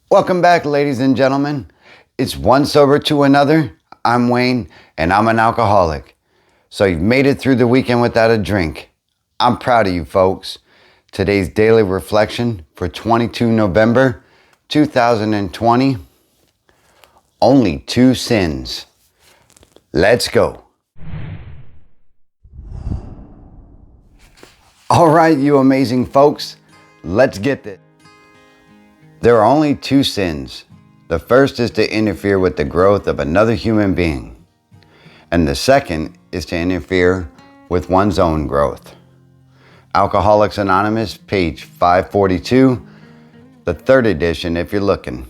Welcome back, ladies and gentlemen. It's one sober to another. I'm Wayne, and I'm an alcoholic. So you've made it through the weekend without a drink. I'm proud of you, folks. Today's daily reflection for 22 November 2020. Only 2 sins. Let's go. All right, you amazing folks. Let's get this. There are only 2 sins. The first is to interfere with the growth of another human being. And the second is to interfere with one's own growth. Alcoholics Anonymous, page 542, the 3rd edition if you're looking.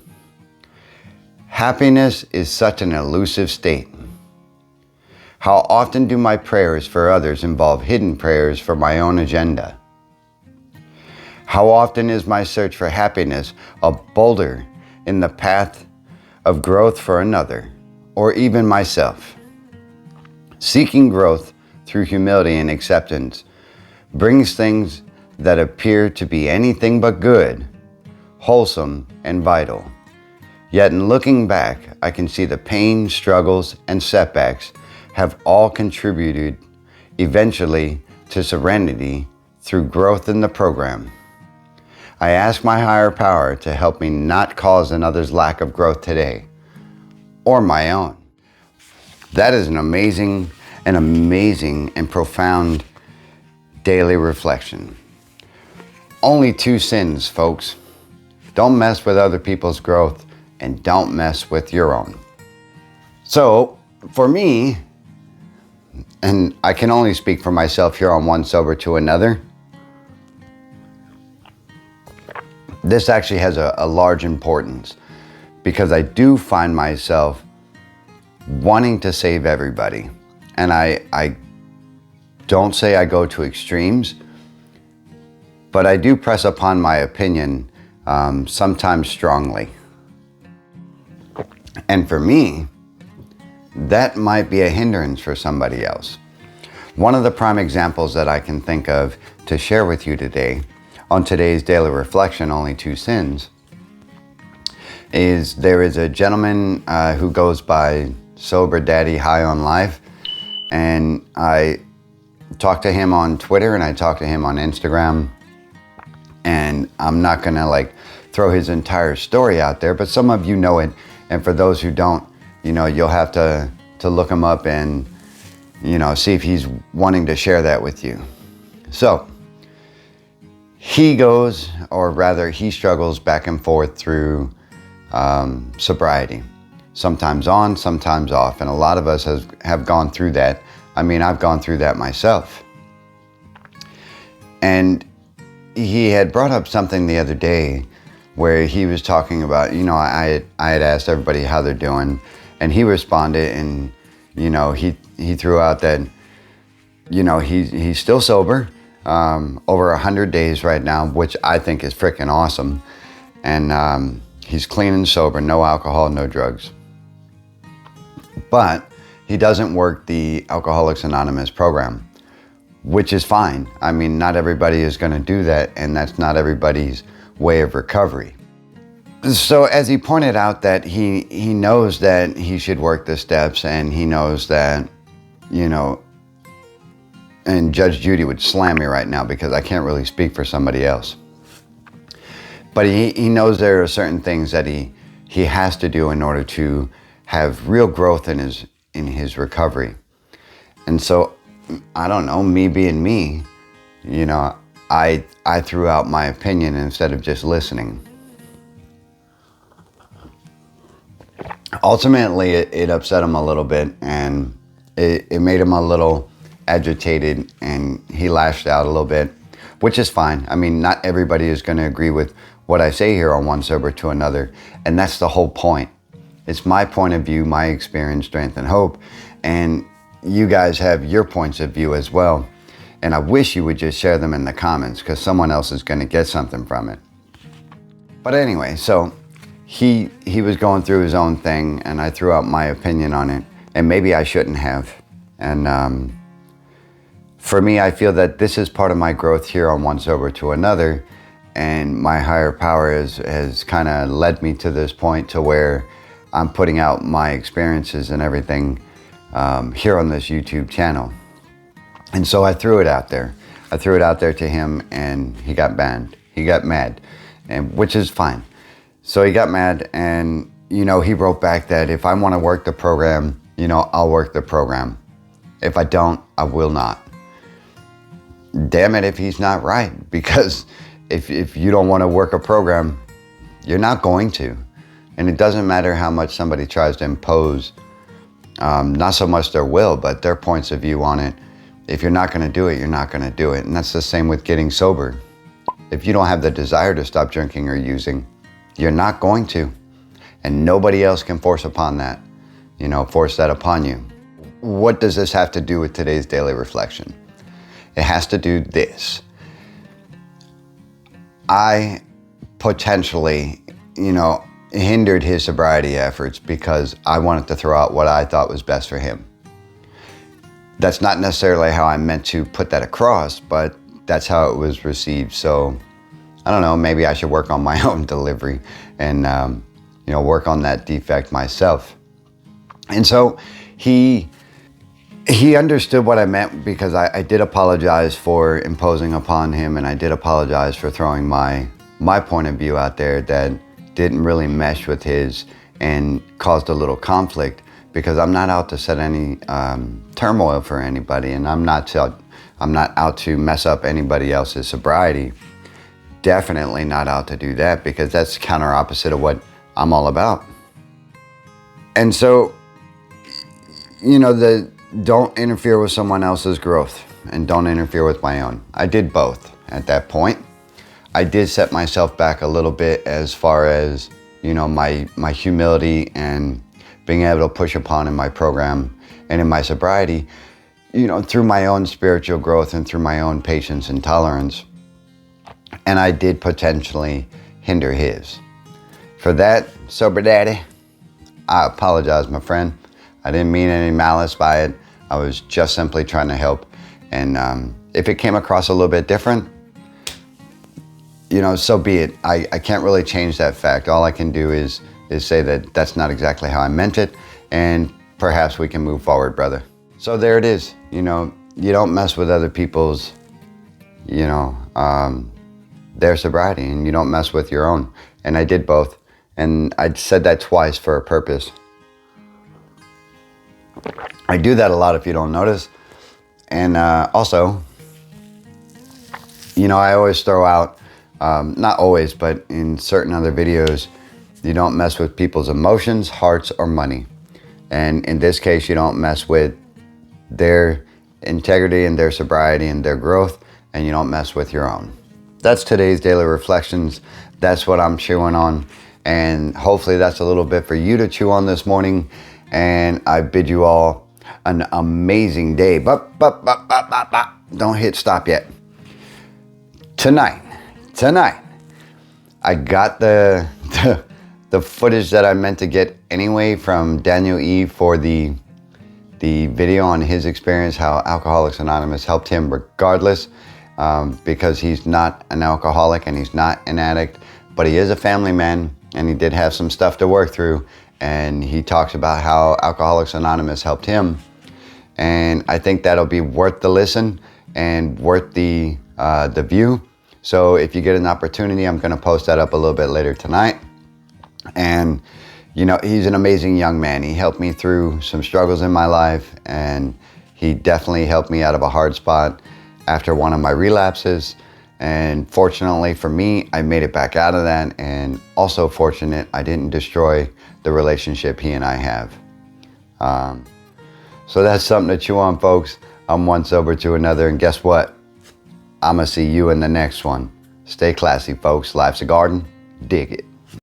Happiness is such an elusive state. How often do my prayers for others involve hidden prayers for my own agenda? How often is my search for happiness a boulder in the path of growth for another, or even myself? Seeking growth through humility and acceptance brings things that appear to be anything but good, wholesome, and vital. Yet in looking back, I can see the pain, struggles, and setbacks have all contributed eventually to serenity through growth in the program. I ask my higher power to help me not cause another's lack of growth today, or my own. That is an amazing and profound daily reflection. Only 2 sins, folks. Don't mess with other people's growth, and don't mess with your own. So, for me, and I can only speak for myself here on One Sober to Another, this actually has a large importance because I do find myself wanting to save everybody. And I don't say I go to extremes, but I do press upon my opinion, sometimes strongly. And for me, that might be a hindrance for somebody else. One of the prime examples that I can think of to share with you today on today's daily reflection, Only 2 Sins, is there is a gentleman who goes by Sober Daddy High on Life, and I talked to him on Twitter and I talked to him on Instagram, and I'm not gonna throw his entire story out there, but some of you know it, and for those who don't, you'll have to look him up and see if he's wanting to share that with you. So he goes, or rather he struggles back and forth through sobriety. Sometimes on, sometimes off. And a lot of us have gone through that. I mean, I've gone through that myself. And he had brought up something the other day where he was talking about, I had asked everybody how they're doing. And he responded and, he threw out that, he's still sober. Over 100 days right now, which I think is freaking awesome. And he's clean and sober, no alcohol, no drugs. But he doesn't work the Alcoholics Anonymous program, which is fine. I mean, not everybody is going to do that, and that's not everybody's way of recovery. So as he pointed out that he knows that he should work the steps, and he knows that, and Judge Judy would slam me right now because I can't really speak for somebody else. But he knows there are certain things that he has to do in order to have real growth in his recovery. And so, I don't know, me being me, I threw out my opinion instead of just listening. Ultimately, it upset him a little bit, and it made him a little agitated, and he lashed out a little bit, which is fine. I mean, not everybody is going to agree with what I say here on One Sober to Another, and that's the whole point. It's my point of view, my experience, strength, and hope, and you guys have your points of view as well, and I wish you would just share them in the comments because someone else is going to get something from it. But anyway, so he was going through his own thing, and I threw out my opinion on it, and maybe I shouldn't have. And for me, I feel that this is part of my growth here on One Sober to Another, And my higher power has kind of led me to this point to where I'm putting out my experiences and everything here on this YouTube channel. And so I threw it out there. I threw it out there to him, and he got banned. He got mad, and which is fine. So he got mad, and he wrote back that if I want to work the program, I'll work the program. If I don't, I will not. Damn it if he's not right, because if you don't want to work a program, you're not going to. And it doesn't matter how much somebody tries to impose, not so much their will, but their points of view on it. If you're not going to do it, you're not going to do it. And that's the same with getting sober. If you don't have the desire to stop drinking or using, you're not going to. And nobody else can force upon that, force that upon you. What does this have to do with today's daily reflection? It has to do this. I potentially, hindered his sobriety efforts because I wanted to throw out what I thought was best for him. That's not necessarily how I meant to put that across, but that's how it was received. So I don't know, maybe I should work on my own delivery and, work on that defect myself. And so he understood what I meant, because I did apologize for imposing upon him, and I did apologize for throwing my point of view out there that didn't really mesh with his and caused a little conflict, because I'm not out to set any turmoil for anybody, and I'm not out to mess up anybody else's sobriety. Definitely not out to do that, because that's counter opposite of what I'm all about. And so, don't interfere with someone else's growth and don't interfere with my own. I did both at that point. I did set myself back a little bit as far as, my humility and being able to push upon in my program and in my sobriety, through my own spiritual growth and through my own patience and tolerance. And I did potentially hinder his. For that, Sober Daddy, I apologize, my friend. I didn't mean any malice by it. I was just simply trying to help. And if it came across a little bit different, so be it. I can't really change that fact. All I can do is say that that's not exactly how I meant it, and perhaps we can move forward, brother. So there it is. You don't mess with other people's, their sobriety, and you don't mess with your own. And I did both. And I said that twice for a purpose. I do that a lot if you don't notice. And also, I always throw out, not always, but in certain other videos, you don't mess with people's emotions, hearts, or money. And in this case, you don't mess with their integrity and their sobriety and their growth, and you don't mess with your own. That's today's daily reflections. That's what I'm chewing on. And hopefully that's a little bit for you to chew on this morning. And I bid you all an amazing day. But don't hit stop yet. Tonight, I got the footage that I meant to get anyway from Daniel E. for the video on his experience, how Alcoholics Anonymous helped him regardless, because he's not an alcoholic and he's not an addict, but he is a family man, and he did have some stuff to work through, and he talks about how Alcoholics Anonymous helped him. And I think that'll be worth the listen and worth the view. So if you get an opportunity, I'm going to post that up a little bit later tonight. And he's an amazing young man. He helped me through some struggles in my life, and he definitely helped me out of a hard spot after one of my relapses. And fortunately for me, I made it back out of that, and also fortunate I didn't destroy the relationship he and I have. So that's something to chew on, folks. I'm one sober to another, and guess what? I'm gonna see you in the next one. Stay classy, folks. Life's a garden. Dig it.